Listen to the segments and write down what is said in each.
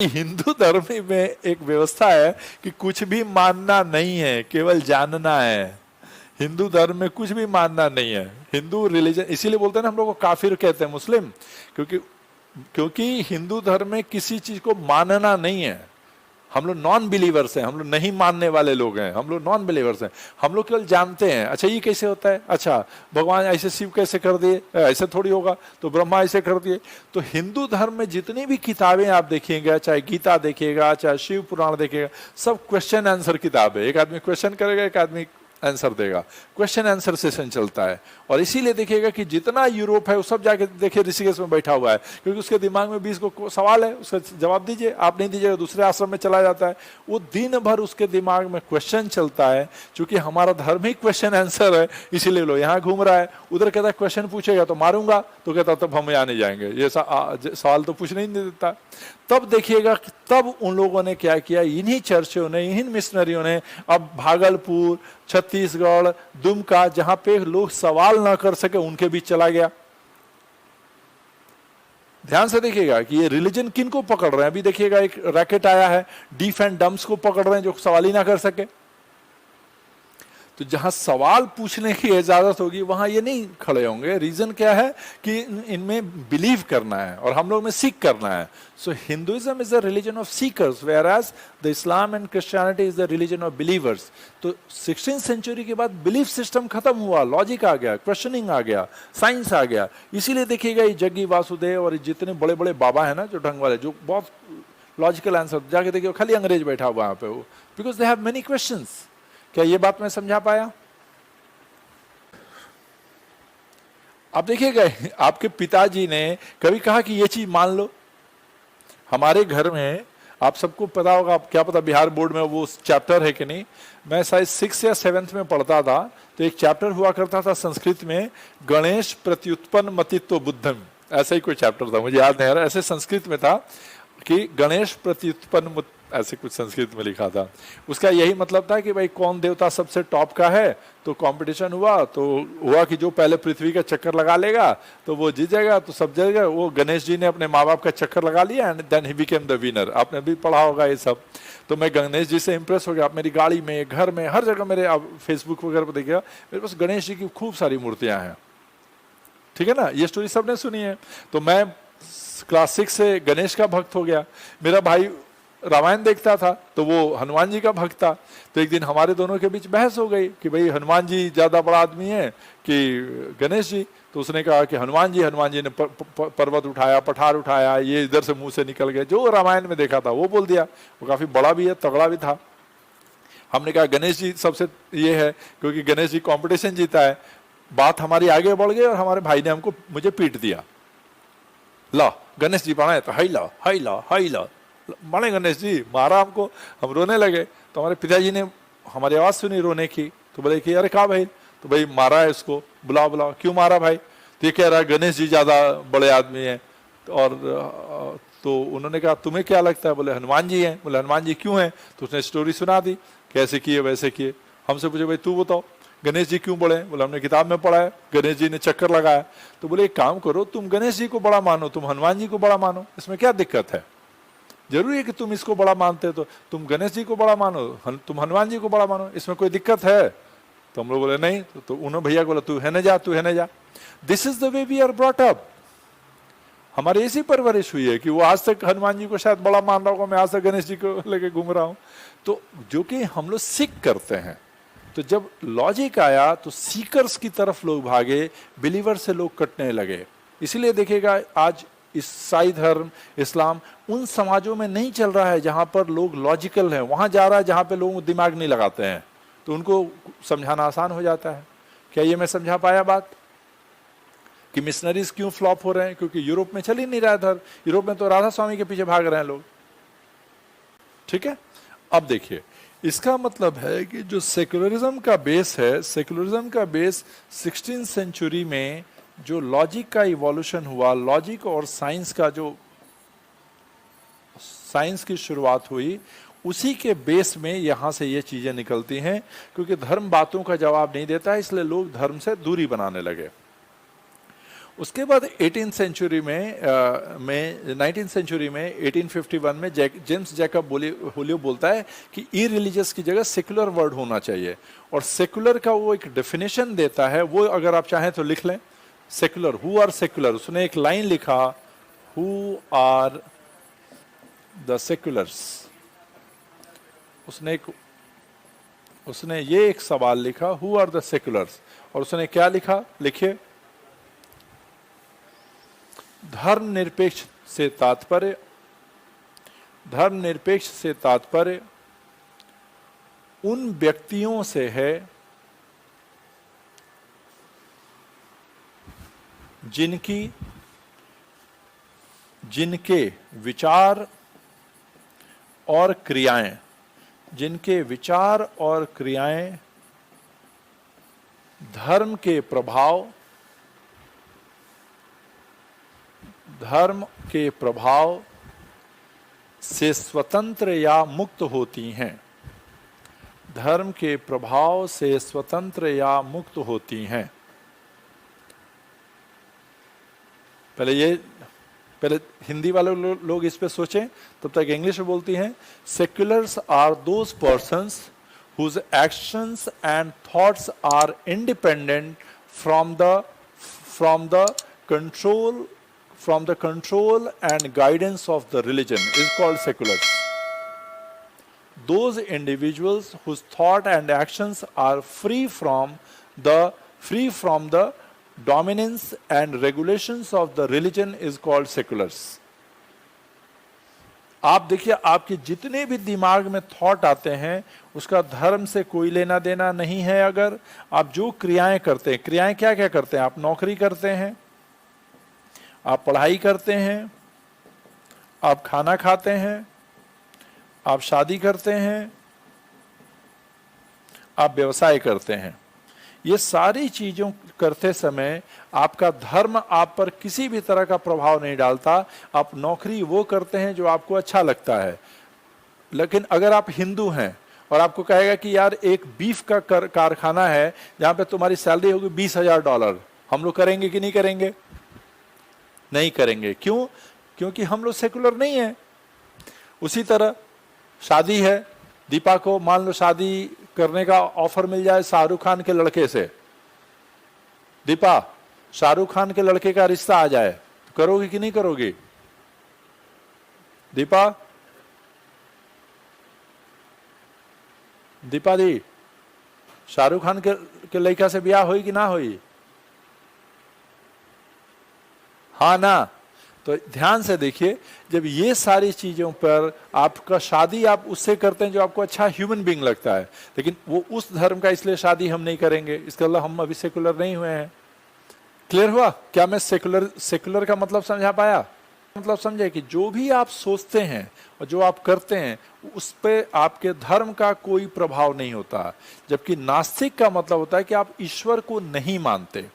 हिंदू धर्म में एक व्यवस्था है कि कुछ भी मानना नहीं है, केवल जानना है। हिंदू धर्म में कुछ भी मानना नहीं है। हिंदू रिलीजन, इसीलिए बोलते हैं ना हम लोग को काफिर कहते हैं, मुस्लिम, क्योंकि क्योंकि हिंदू धर्म में किसी चीज को मानना नहीं है। हम लोग नॉन बिलीवर्स हैं, हम लोग नहीं मानने वाले लोग हैं, हम लोग नॉन बिलीवर्स हैं। हम लोग केवल जानते हैं, अच्छा ये कैसे होता है, अच्छा भगवान ऐसे शिव कैसे कर दिए, ऐसे थोड़ी होगा, तो ब्रह्मा ऐसे कर दिए। तो हिंदू धर्म में जितनी भी किताबें आप देखिएगा, चाहे गीता देखिएगा, चाहे शिव पुराण देखिएगा, सब क्वेश्चन आंसर किताब है। एक आदमी क्वेश्चन करेगा, एक आदमी आंसर देगा, क्वेश्चन आंसर सेशन चलता है। और इसीलिए देखिएगा कि जितना यूरोप है वो सब जाके देखिए ऋषिकेश में बैठा हुआ है, क्योंकि उसके दिमाग में 20 को सवाल है, उसका जवाब दीजिए, आप नहीं दीजिएगा दूसरे आश्रम में चला जाता है। वो दिन भर उसके दिमाग में क्वेश्चन चलता है। चूंकि हमारा धर्म ही क्वेश्चन आंसर है, इसीलिए लो यहाँ घूम रहा है, उधर कहता है क्वेश्चन पूछेगा तो मारूंगा, तो कहता तब हम यहाँ नहीं जाएंगे, ये सवाल तो पूछने ही नहीं देता। तब देखिएगा कि तब उन लोगों ने क्या किया, इन्हीं चर्चों ने, इन्हीं मिशनरियों ने, अब भागलपुर, छत्तीसगढ़, दुमका, जहां पे लोग सवाल ना कर सके उनके बीच चला गया। ध्यान से देखिएगा कि ये रिलीजन किन को पकड़ रहे हैं। अभी देखिएगा एक रैकेट आया है, डीफ एंड डम्स को पकड़ रहे हैं, जो सवाल ही ना कर सके। तो जहां सवाल पूछने की इजाजत होगी वहां ये नहीं खड़े होंगे। रीजन क्या है कि इनमें बिलीव करना है और हम लोग में सीख करना है। So Hinduism is the religion of seekers, whereas the Islam and Christianity is the religion of believers. तो 16th सेंचुरी के बाद बिलीफ सिस्टम खत्म हुआ, लॉजिक आ गया, क्वेश्चनिंग आ गया, साइंस आ गया। इसीलिए देखिएगा ये जग्गी वासुदेव और जितने बड़े बड़े बाबा है ना, जो ढंग वाले, जो बहुत लॉजिकल आंसर, जाके देखिए खाली अंग्रेज बैठा हुआ वहां पे, वो because they have many questions. क्या ये बात मैं समझा पाया? आप देखिएगा आपके पिताजी ने कभी कहा कि ये चीज मान लो। हमारे घर में आप सबको पता होगा, आप क्या पता बिहार बोर्ड में वो चैप्टर है कि नहीं, मैं शायद 6th या 7th में पढ़ता था, तो एक चैप्टर हुआ करता था संस्कृत में, गणेश प्रत्युत्पन्न मतित्व बुद्धम, ऐसा ही कोई चैप्टर था, मुझे याद नहीं आ रहा, ऐसे संस्कृत में था कि गणेश प्रत्युत्पन्न, ऐसे कुछ संस्कृत में लिखा था। उसका यही मतलब था कि भाई कौन देवता सबसे टॉप का है। तो कंपटीशन हुआ, तो हुआ कि जो पहले पृथ्वी का चक्कर लगा लेगा तो वो जीत जाएगा, तो सब जाएगा। वो गणेश जी ने अपने माँ बाप का चक्कर लगा लिया and then he became the winner. आपने भी पढ़ा होगा ये सब। तो मैं गणेश जी से इंप्रेस हो गया। आप मेरी गाड़ी में, घर में, हर जगह मेरे, आप फेसबुक वगैरह पर देखिएगा, मेरे पास गणेश जी की खूब सारी मूर्तियां हैं। ठीक है ना, ये स्टोरी सबने सुनी है। तो मैं क्लास 6 से गणेश का भक्त हो गया। मेरा भाई रामायण देखता था तो वो हनुमान जी का भक्त था। तो एक दिन हमारे दोनों के बीच बहस हो गई कि भाई हनुमान जी ज्यादा बड़ा आदमी है कि गणेश जी। तो उसने कहा कि हनुमान जी ने पर्वत उठाया, पठार उठाया, ये इधर से मुंह से निकल गए, जो रामायण में देखा था वो बोल दिया। वो काफी बड़ा भी है, तगड़ा भी था। हमने कहा गणेश जी सबसे ये है, क्योंकि गणेश जी कंपटीशन जीता है। बात हमारी आगे बढ़ गई और हमारे भाई ने मुझे पीट दिया। ला गणेश जी बनाए तो हाई ला, हाई ला, हाई ला, माने गणेश जी, मारा हमको। हम रोने लगे। तो हमारे पिताजी ने हमारी आवाज सुनी रोने की, तो बोले कि अरे कहा भाई? तो भाई मारा है इसको, बुलाओ बुलाओ। क्यों मारा भाई? तो ये कह रहा है गणेश जी ज्यादा बड़े आदमी हैं। तो उन्होंने कहा तुम्हें क्या लगता है? बोले हनुमान जी हैं। बोले हनुमान जी क्यों हैं? तो उसने स्टोरी सुना दी, कैसे किए वैसे किए। हमसे पूछे भाई तू बताओ गणेश जी क्यों बड़े? बोले हमने किताब में पढ़ा है, गणेश जी ने चक्कर लगाया। तो बोले एक काम करो, तुम गणेश जी को बड़ा मानो, तुम हनुमान जी को बड़ा मानो, इसमें क्या दिक्कत है? जरूरी है कि तुम इसको बड़ा मानते हो तो तुम गणेश जी को बड़ा मानो, तुम हनुमान जी को बड़ा मानो, इसमें कोई दिक्कत है? तो हम लोग बोले नहीं। तो उन्होंने भैया को बोला तू है न जा, तू है न जा। This is the way we are brought up. हमारी ऐसी परवरिश हुई है कि वो आज तक हनुमान जी को शायद बड़ा मान रहा होगा, मैं आज तक गणेश जी को लेके घूम रहा हूं। तो जो कि हम लोग सीख करते हैं। तो जब लॉजिक आया तो सीकर्स की तरफ लोग भागे, बिलीवर से लोग कटने लगे। इसीलिए देखिएगा आज ईसाई धर्म, इस्लाम उन समाजों में नहीं चल रहा है जहां पर लोग लॉजिकल हैं, वहां जा रहा है जहां पे लोग दिमाग नहीं लगाते हैं, तो उनको समझाना आसान हो जाता है। क्या ये मैं समझा पाया बात कि मिशनरीज क्यों फ्लॉप हो रहे हैं? क्योंकि यूरोप में चल ही नहीं रहा है धर्म। यूरोप में तो राधा स्वामी के पीछे भाग रहे हैं लोग। ठीक है, अब देखिए इसका मतलब है कि जो सेकुलरिज्म का बेस है, सेकुलरिज्म का बेस 16th सेंचुरी में जो लॉजिक का इवोल्यूशन हुआ, लॉजिक और साइंस का जो साइंस की शुरुआत हुई, उसी के बेस में यहां से ये चीजें निकलती हैं। क्योंकि धर्म बातों का जवाब नहीं देता है, इसलिए लोग धर्म से दूरी बनाने लगे। उसके बाद 18th सेंचुरी में 19th सेंचुरी में 1851 में जेम्स जैकब होलियो बोलता है कि ई रिलीजियस की जगह सेकुलर वर्ड होना चाहिए, और सेकुलर का वो एक डेफिनेशन देता है, वो अगर आप चाहें तो लिख लें। सेकुलर, हु आर सेकुलर, उसने एक लाइन लिखा, हु आर द सेकुलर्स। उसने ये एक सवाल लिखा, हु आर द सेकुलर्स, और उसने क्या लिखा, लिखिए, धर्मनिरपेक्ष से तात्पर्य उन व्यक्तियों से है जिनके विचार और क्रियाएं धर्म के प्रभाव से स्वतंत्र या मुक्त होती हैं। धर्म के प्रभाव से स्वतंत्र या मुक्त होती हैं। पहले हिंदी वाले लोग इस पे सोचें, तब तक इंग्लिश में बोलती हैं। Seculars are those persons whose actions and thoughts are independent from the control and guidance of the religion is called seculars. Those individuals whose thought and actions are free from the dominance and regulations of the religion is called seculars. आप देखिए, आपके जितने भी दिमाग में thought आते हैं उसका धर्म से कोई लेना देना नहीं है। अगर आप जो क्रियाएं करते हैं, क्रियाएं क्या क्या करते हैं, आप नौकरी करते हैं, आप पढ़ाई करते हैं, आप खाना खाते हैं, आप शादी करते हैं, आप व्यवसाय करते हैं, ये सारी चीजों करते समय आपका धर्म आप पर किसी भी तरह का प्रभाव नहीं डालता। आप नौकरी वो करते हैं जो आपको अच्छा लगता है। लेकिन अगर आप हिंदू हैं और आपको कहेगा कि यार एक बीफ का कारखाना है जहां पे तुम्हारी सैलरी होगी $20,000, हम लोग करेंगे कि नहीं करेंगे? नहीं करेंगे। क्यों? क्योंकि हम लोग सेकुलर नहीं है। उसी तरह शादी है, दीपा को मान लो शादी करने का ऑफर मिल जाए शाहरुख खान के लड़के से, दीपा शाहरुख खान के लड़के का रिश्ता आ जाए, तो करोगी कि नहीं करोगी? दीपा दी, शाहरुख खान के लड़का से ब्याह होई कि ना होई? हाँ ना? तो ध्यान से देखिए, जब ये सारी चीजों पर आपका शादी आप उससे करते हैं जो आपको अच्छा ह्यूमन बीइंग लगता है, लेकिन वो उस धर्म का, इसलिए शादी हम नहीं करेंगे, इसका मतलब हम अभी सेकुलर नहीं हुए हैं। क्लियर हुआ? क्या मैं सेकुलर का मतलब समझा पाया? मतलब समझे कि जो भी आप सोचते हैं और जो आप करते हैं उस पे आपके धर्म का कोई प्रभाव नहीं होता। जबकि नास्तिक का मतलब होता है कि आप ईश्वर को नहीं मानते।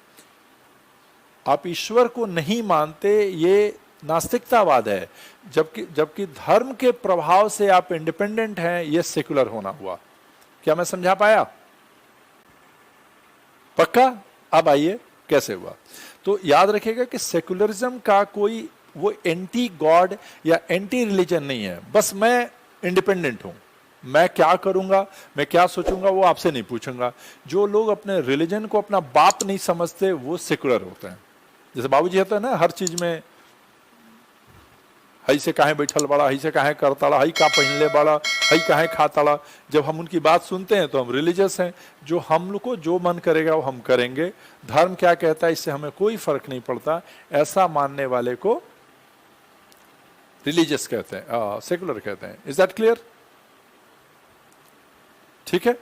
आप ईश्वर को नहीं मानते, ये नास्तिकतावाद है। जबकि धर्म के प्रभाव से आप इंडिपेंडेंट हैं, ये सेकुलर होना हुआ। क्या मैं समझा पाया? पक्का? अब आइए कैसे हुआ। तो याद रखिएगा कि सेकुलरिज्म का कोई वो एंटी गॉड या एंटी रिलीजन नहीं है। बस मैं इंडिपेंडेंट हूं, मैं क्या करूंगा, मैं क्या सोचूंगा वो आपसे नहीं पूछूंगा। जो लोग अपने रिलीजन को अपना बाप नहीं समझते वो सेकुलर होते हैं। जैसे बाबूजी होता है ना, हर चीज में हई से काहे बैठल बड़ा, हई से काहे करताड़ा, हई का पहनले बड़ा, हई काहे खाताड़ा। जब हम उनकी बात सुनते हैं तो हम रिलीजियस हैं। जो हम लोग को जो मन करेगा वो हम करेंगे। धर्म क्या कहता है इससे हमें कोई फर्क नहीं पड़ता। ऐसा मानने वाले को रिलीजियस कहते हैं, सेकुलर कहते हैं। Is that clear? ठीक है।